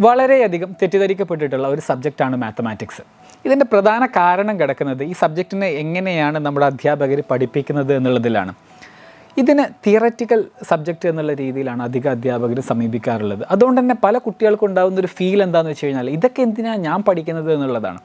വളരെയധികം തെറ്റിദ്ധരിക്കപ്പെട്ടിട്ടുള്ള ഒരു സബ്ജക്റ്റാണ് മാത്തമാറ്റിക്സ്. ഇതിൻ്റെ പ്രധാന കാരണം കിടക്കുന്നത് ഈ സബ്ജക്റ്റിനെ എങ്ങനെയാണ് നമ്മുടെ അധ്യാപകർ പഠിപ്പിക്കുന്നത് എന്നുള്ളതിലാണ്. ഇതിന് തിയററ്റിക്കൽ സബ്ജക്റ്റ് എന്നുള്ള രീതിയിലാണ് അധിക അധ്യാപകർ സമീപിക്കാറുള്ളത്. അതുകൊണ്ട് തന്നെ പല കുട്ടികൾക്കും ഉണ്ടാകുന്ന ഒരു ഫീൽ എന്താണെന്ന് വെച്ച് കഴിഞ്ഞാൽ ഇതൊക്കെ എന്തിനാണ് ഞാൻ പഠിക്കുന്നത് എന്നുള്ളതാണ്.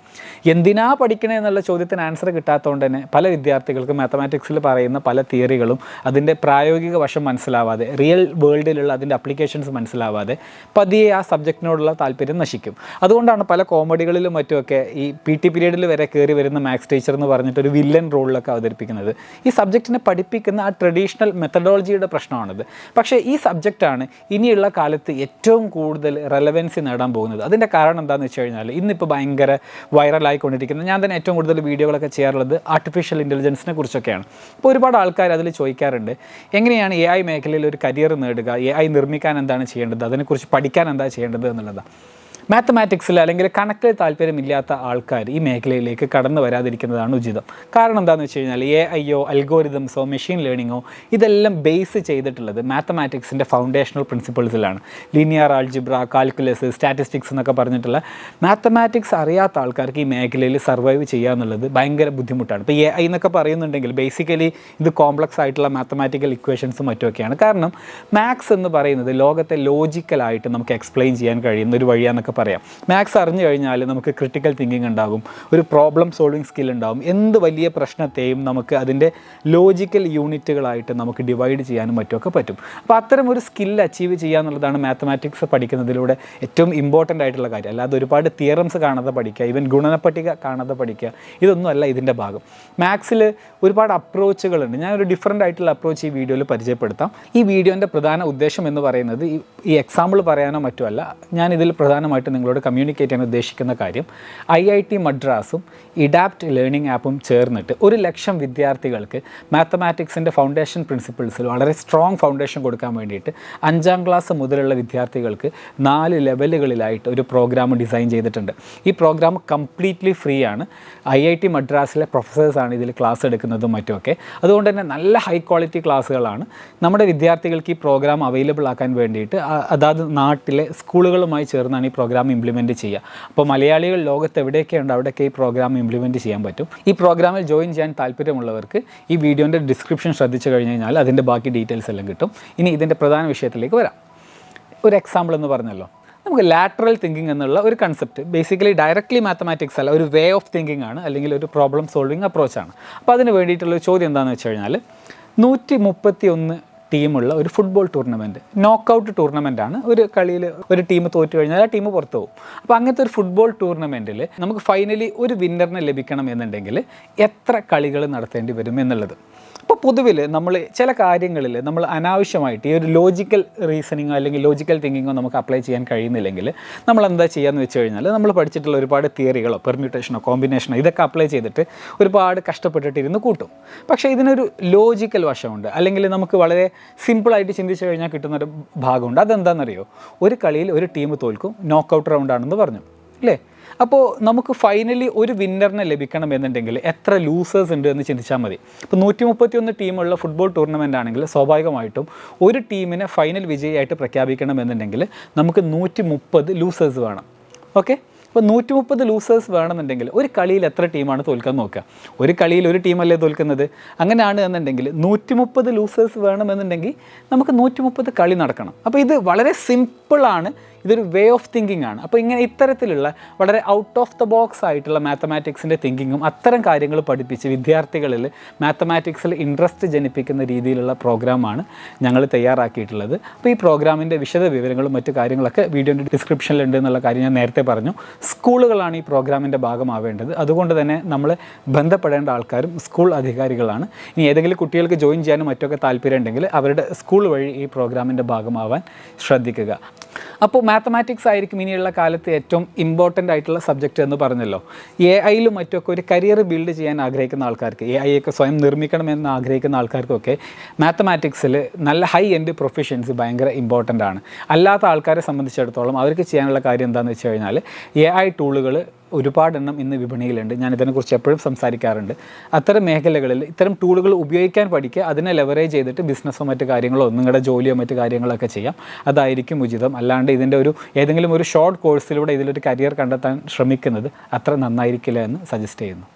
എന്തിനാ പഠിക്കണേ എന്നുള്ള ചോദ്യത്തിന് ആൻസർ കിട്ടാത്തതുകൊണ്ട് തന്നെ പല വിദ്യാർത്ഥികൾക്കും മാത്തമാറ്റിക്സിൽ പറയുന്ന പല തിയറികളും അതിൻ്റെ പ്രായോഗിക വശം മനസ്സിലാവാതെ, റിയൽ വേൾഡിലുള്ള അതിൻ്റെ അപ്ലിക്കേഷൻസ് മനസ്സിലാവാതെ പതിയെ ആ സബ്ജക്റ്റിനോടുള്ള താല്പര്യം നശിക്കും. അതുകൊണ്ടാണ് പല കോമഡികളിലും മറ്റുമൊക്കെ ഈ PT പീരീഡിൽ വരെ കയറി വരുന്ന മാത്സ് ടീച്ചർ എന്ന് പറഞ്ഞിട്ട് ഒരു വില്ലൻ റോളിലൊക്കെ അവതരിപ്പിക്കുന്നത്. ഈ സബ്ജക്റ്റിനെ പഠിപ്പിക്കുന്ന ആ ട്രഡീഷണൽ മെത്തഡോളജിയുടെ പ്രശ്നമാണിത്. പക്ഷേ ഈ സബ്ജക്റ്റാണ് ഇനിയുള്ള കാലത്ത് ഏറ്റവും കൂടുതൽ റെലവൻസി നേടാൻ പോകുന്നത്. അതിൻ്റെ കാരണം എന്താണെന്ന് വെച്ച് കഴിഞ്ഞാൽ ഇന്നിപ്പോൾ ഭയങ്കര വൈറലായിക്കൊണ്ടിരിക്കുന്നത്, ഞാൻ തന്നെ ഏറ്റവും കൂടുതൽ വീഡിയോകളൊക്കെ ചെയ്യാറുള്ളത് ആർട്ടിഫിഷ്യൽ ഇൻ്റലിജൻസിനെ കുറിച്ചൊക്കെയാണ്. അപ്പോൾ ഒരുപാട് ആൾക്കാർ അതിൽ ചോദിക്കാറുണ്ട്, എങ്ങനെയാണ് AI മേഖലയിൽ ഒരു കരിയർ നേടുക, AI നിർമ്മിക്കാൻ എന്താണ് ചെയ്യേണ്ടത്, അതിനെക്കുറിച്ച് പഠിക്കാൻ എന്താ ചെയ്യേണ്ടത് എന്നുള്ളതാണ്. മാത്തമാറ്റിക്സിൽ അല്ലെങ്കിൽ കണക്കിൽ താല്പര്യമില്ലാത്ത ആൾക്കാർ ഈ മേഖലയിലേക്ക് കടന്നു വരാതിരിക്കുന്നതാണ് ഉചിതം. കാരണം എന്താണെന്ന് വെച്ച് കഴിഞ്ഞാൽ AI അൽഗോരിതംസോ മെഷീൻ ലേണിങ്ങോ ഇതെല്ലാം ബേസ് ചെയ്തിട്ടുള്ളത് മാത്തമാറ്റിക്സിൻ്റെ ഫൗണ്ടേഷണൽ പ്രിൻസിപ്പിൾസിലാണ്. ലീനിയർ ആൾജിബ്ര, കാൽക്കുലസ്, സ്റ്റാറ്റിസ്റ്റിക്സ് എന്നൊക്കെ പറഞ്ഞിട്ടുള്ള മാത്തമാറ്റിക്സ് അറിയാത്ത ആൾക്കാർക്ക് ഈ മേഖലയിൽ സർവൈവ് ചെയ്യുക എന്നുള്ളത് ഭയങ്കര ബുദ്ധിമുട്ടാണ്. ഇപ്പോൾ AI എന്നൊക്കെ പറയുന്നുണ്ടെങ്കിൽ ബേസിക്കലി ഇത് കോംപ്ലക്സ് ആയിട്ടുള്ള മാത്തമാറ്റിക്കൽ ഇക്വേഷൻസും മറ്റുമൊക്കെയാണ്. കാരണം മാത്സ് എന്ന് പറയുന്നത് ലോകത്തെ ലോജിക്കലായിട്ട് നമുക്ക് എക്സ്പ്ലെയിൻ ചെയ്യാൻ കഴിയുന്ന ഒരു വഴിയാണെന്നൊക്കെ പറയാം. മാത്സ് അറിഞ്ഞു കഴിഞ്ഞാൽ നമുക്ക് ക്രിട്ടിക്കൽ തിങ്കിങ് ഉണ്ടാകും, ഒരു പ്രോബ്ലം സോൾവിങ് സ്കിൽ ഉണ്ടാകും. എന്ത് വലിയ പ്രശ്നത്തെയും നമുക്ക് അതിൻ്റെ ലോജിക്കൽ യൂണിറ്റുകളായിട്ട് നമുക്ക് ഡിവൈഡ് ചെയ്യാനും മറ്റുമൊക്കെ പറ്റും. അപ്പോൾ അത്തരം ഒരു സ്കിൽ അച്ചീവ് ചെയ്യുക എന്നുള്ളതാണ് മാത്തമാറ്റിക്സ് പഠിക്കുന്നതിലൂടെ ഏറ്റവും ഇമ്പോർട്ടൻ്റ് ആയിട്ടുള്ള കാര്യം. അല്ലാതെ ഒരുപാട് തിയറംസ് കാണാതെ പഠിക്കുക, ഈവൻ ഗുണനപ്പട്ടിക കാണാതെ പഠിക്കുക, ഇതൊന്നുമല്ല ഇതിൻ്റെ ഭാഗം. മാത്സിൽ ഒരുപാട് അപ്രോച്ചുകളുണ്ട്. ഞാനൊരു ഡിഫറൻ്റ് ആയിട്ടുള്ള അപ്രോച്ച് ഈ വീഡിയോയിൽ പരിചയപ്പെടുത്താം. ഈ വീഡിയോൻ്റെ പ്രധാന ഉദ്ദേശം എന്ന് പറയുന്നത് ഈ എക്സാമ്പിൾ പറയാനോ മറ്റുമല്ല. ഞാനിതിൽ പ്രധാനമായിട്ട് നിങ്ങളോട് കമ്മ്യൂണിക്കേറ്റ് ചെയ്യാൻ ഉദ്ദേശിക്കുന്ന കാര്യം, IIT മദ്രാസും ഇഡാപ്റ്റ് ലേണിംഗ് ആപ്പും ചേർന്നിട്ട് 1,00,000 വിദ്യാർത്ഥികൾക്ക് മാത്തമാറ്റിക്സിൻ്റെ ഫൗണ്ടേഷൻ പ്രിൻസിപ്പിൾസിൽ വളരെ സ്ട്രോങ് ഫൗണ്ടേഷൻ കൊടുക്കാൻ വേണ്ടിയിട്ട് 5ാം ക്ലാസ് മുതലുള്ള വിദ്യാർത്ഥികൾക്ക് 4 ലെവലുകളിലായിട്ട് ഒരു പ്രോഗ്രാം ഡിസൈൻ ചെയ്തിട്ടുണ്ട്. ഈ പ്രോഗ്രാം കംപ്ലീറ്റ്ലി ഫ്രീ ആണ്. IIT മദ്രാസിലെ പ്രൊഫസേഴ്സാണ് ഇതിൽ ക്ലാസ് എടുക്കുന്നതും മറ്റുമൊക്കെ. അതുകൊണ്ട് തന്നെ നല്ല ഹൈ ക്വാളിറ്റി ക്ലാസ്സുകളാണ്. നമ്മുടെ വിദ്യാർത്ഥികൾക്ക് ഈ പ്രോഗ്രാം അവൈലബിൾ ആക്കാൻ വേണ്ടിയിട്ട് അതാത് നാട്ടിലെ സ്കൂളുകളുമായി ചേർന്നാണ് ഈ പ്രോഗ്രാം ഇംപ്ലിമെൻറ്റ് ചെയ്യുക. അപ്പോൾ മലയാളികൾ ലോകത്ത് എവിടെയൊക്കെയുണ്ട് അവിടെയൊക്കെ ഈ പ്രോഗ്രാം ഇംപ്ലിമെൻറ്റ് ചെയ്യാൻ പറ്റും. ഈ പ്രോഗ്രാമിൽ ജോയിൻ ചെയ്യാൻ താല്പര്യമുള്ളവർക്ക് ഈ വീഡിയോൻ്റെ ഡിസ്ക്രിപ്ഷൻ ശ്രദ്ധിച്ചു കഴിഞ്ഞ് കഴിഞ്ഞാൽ അതിൻ്റെ ബാക്കി ഡീറ്റെയിൽസ് എല്ലാം കിട്ടും. ഇനി ഇതിൻ്റെ പ്രധാന വിഷയത്തിലേക്ക് വരാം. ഒരു എക്സാമ്പിൾ എന്ന് പറഞ്ഞല്ലോ, നമുക്ക് ലാറ്ററൽ തിങ്കിങ് എന്നുള്ള ഒരു കൺസെപ്റ്റ് ബേസിക്കലി ഡയറക്റ്റ്ലി മാത്തമാറ്റിക്സ് അല്ല, ഒരു വേ ഓഫ് തിങ്കിങ് ആണ്, അല്ലെങ്കിൽ ഒരു പ്രോബ്ലം സോൾവിങ് അപ്രോച്ചാണ്. അപ്പോൾ അതിന് വേണ്ടിയിട്ടുള്ളൊരു ചോദ്യം എന്താണെന്ന് വെച്ച് കഴിഞ്ഞാൽ 131 ടീമുള്ള ഒരു ഫുട്ബോൾ ടൂർണമെൻറ്റ്, നോക്കൗട്ട് ടൂർണമെൻറ്റാണ്. ഒരു കളിയിൽ ഒരു ടീം തോറ്റു കഴിഞ്ഞാൽ ആ ടീം പുറത്തു പോകും. അപ്പോൾ അങ്ങനത്തെ ഒരു ഫുട്ബോൾ ടൂർണമെൻറ്റിൽ നമുക്ക് ഫൈനലി ഒരു വിന്നറിനെ ലഭിക്കണം എന്നുണ്ടെങ്കിൽ എത്ര കളികൾ നടത്തേണ്ടി വരും എന്നുള്ളത്. അപ്പോൾ പൊതുവിൽ നമ്മൾ ചില കാര്യങ്ങളിൽ നമ്മൾ അനാവശ്യമായിട്ട് ഈ ഒരു ലോജിക്കൽ റീസണിങ്ങോ അല്ലെങ്കിൽ ലോജിക്കൽ തിങ്കിങ്ങോ നമുക്ക് അപ്ലൈ ചെയ്യാൻ കഴിയുന്നില്ലെങ്കിൽ നമ്മൾ എന്താ ചെയ്യാന്ന് വെച്ച് കഴിഞ്ഞാൽ നമ്മൾ പഠിച്ചിട്ടുള്ള ഒരുപാട് തിയറികളോ പെർമ്യൂട്ടേഷനോ കോമ്പിനേഷനോ ഇതൊക്കെ അപ്ലൈ ചെയ്തിട്ട് ഒരുപാട് കഷ്ടപ്പെട്ടിട്ട് ഇരുന്ന് കൂട്ടും. പക്ഷേ ഇതിനൊരു ലോജിക്കൽ വശമുണ്ട്, അല്ലെങ്കിൽ നമുക്ക് വളരെ സിമ്പിളായിട്ട് ചിന്തിച്ച് കഴിഞ്ഞാൽ കിട്ടുന്നൊരു ഭാഗമുണ്ട്. അതെന്താണെന്നറിയോ? ഒരു കളിയിൽ ഒരു ടീം തോൽക്കും, നോക്കൗട്ട് റൗണ്ടാണെന്ന് പറഞ്ഞു അല്ലേ? അപ്പോൾ നമുക്ക് ഫൈനലി ഒരു വിന്നറിനെ ലഭിക്കണം എന്നുണ്ടെങ്കിൽ എത്ര ലൂസേഴ്സ് ഉണ്ട് എന്ന് ചിന്തിച്ചാൽ മതി. ഇപ്പോൾ 131 ടീമുള്ള ഫുട്ബോൾ ടൂർണമെൻ്റ് ആണെങ്കിൽ സ്വാഭാവികമായിട്ടും ഒരു ടീമിനെ ഫൈനൽ വിജയിയായിട്ട് പ്രഖ്യാപിക്കണം എന്നുണ്ടെങ്കിൽ നമുക്ക് 130 ലൂസേഴ്സ് വേണം. ഓക്കെ, അപ്പോൾ 130 ലൂസേഴ്സ് വേണമെന്നുണ്ടെങ്കിൽ ഒരു കളിയിൽ എത്ര ടീമാണ് തോൽക്കാൻ നോക്കുക? ഒരു കളിയിൽ ഒരു ടീമല്ലേ തോൽക്കുന്നത്. അങ്ങനെയാണ് എന്നുണ്ടെങ്കിൽ 130 ലൂസേഴ്സ് വേണമെന്നുണ്ടെങ്കിൽ നമുക്ക് 130 കളി നടക്കണം. അപ്പോൾ ഇത് വളരെ സിമ്പിളാണ്, ഇതൊരു വേ ഓഫ് തിങ്കിങ് ആണ്. അപ്പോൾ ഇങ്ങനെ ഇത്തരത്തിലുള്ള വളരെ ഔട്ട് ഓഫ് ദ ബോക്സ് ആയിട്ടുള്ള മാത്തമാറ്റിക്സിൻ്റെ തിങ്കിങ്ങും അത്തരം കാര്യങ്ങൾ പഠിപ്പിച്ച് വിദ്യാർത്ഥികളിൽ മാത്തമാറ്റിക്സിൽ ഇൻട്രസ്റ്റ് ജനിപ്പിക്കുന്ന രീതിയിലുള്ള പ്രോഗ്രാമാണ് ഞങ്ങൾ തയ്യാറാക്കിയിട്ടുള്ളത്. അപ്പോൾ ഈ പ്രോഗ്രാമിൻ്റെ വിശദ വിവരങ്ങളും മറ്റു കാര്യങ്ങളൊക്കെ വീഡിയോൻ്റെ ഡിസ്ക്രിപ്ഷനിലുണ്ട് എന്നുള്ള കാര്യം ഞാൻ നേരത്തെ പറഞ്ഞു. സ്കൂളുകളാണ് ഈ പ്രോഗ്രാമിൻ്റെ ഭാഗമാവേണ്ടത്. അതുകൊണ്ട് തന്നെ നമ്മൾ ബന്ധപ്പെടേണ്ട ആൾക്കാരും സ്കൂൾ അധികാരികളാണ്. ഇനി ഏതെങ്കിലും കുട്ടികൾക്ക് ജോയിൻ ചെയ്യാനും മറ്റൊക്കെ താല്പര്യം ഉണ്ടെങ്കിൽ അവരുടെ സ്കൂൾ വഴി ഈ പ്രോഗ്രാമിൻ്റെ ഭാഗമാവാൻ ശ്രദ്ധിക്കുക. അപ്പോൾ മാത്തമാറ്റിക്സ് ആയിരിക്കും ഇനിയുള്ള കാലത്ത് ഏറ്റവും ഇമ്പോർട്ടൻ്റ് ആയിട്ടുള്ള സബ്ജക്റ്റ് എന്ന് പറഞ്ഞല്ലോ. AIയിലും മറ്റൊക്കെ ഒരു കരിയർ ബിൽഡ് ചെയ്യാൻ ആഗ്രഹിക്കുന്ന ആൾക്കാർക്ക്, AI ഒക്കെ സ്വയം നിർമ്മിക്കണമെന്ന് ആഗ്രഹിക്കുന്ന ആൾക്കാർക്കൊക്കെ മാത്തമാറ്റിക്സിൽ നല്ല ഹൈ എൻഡ് പ്രൊഫഷ്യൻസി ഭയങ്കര ഇമ്പോർട്ടൻ്റ് ആണ്. അല്ലാത്ത ആൾക്കാരെ സംബന്ധിച്ചിടത്തോളം അവർക്ക് ചെയ്യാനുള്ള കാര്യം എന്താണെന്ന് വെച്ച് കഴിഞ്ഞാൽ AI ടൂളുകൾ ഒരുപാടെണ്ണം ഇന്ന് വിപണിയിലുണ്ട്. ഞാൻ ഇതിനെക്കുറിച്ച് എപ്പോഴും സംസാരിക്കാറുണ്ട്. അത്തരം മേഖലകളിൽ ഇത്തരം ടൂളുകൾ ഉപയോഗിക്കാൻ പഠിക്കുക, അതിനെ ലെവറേജ് ചെയ്തിട്ട് ബിസിനസ്സോ മറ്റു കാര്യങ്ങളോ നിങ്ങളുടെ ജോലിയോ മറ്റു കാര്യങ്ങളൊക്കെ ചെയ്യാം. അതായിരിക്കും ഉചിതം. അല്ലാണ്ട് കൊണ്ട് ഇതിൻ്റെ ഏതെങ്കിലും ഒരു ഷോർട്ട് കോഴ്സിലൂടെ ഇതിലൊരു കരിയർ കണ്ടെത്താൻ ശ്രമിക്കുന്നത് അത്ര നന്നായിരിക്കില്ല എന്ന് സജസ്റ്റ് ചെയ്യുന്നു.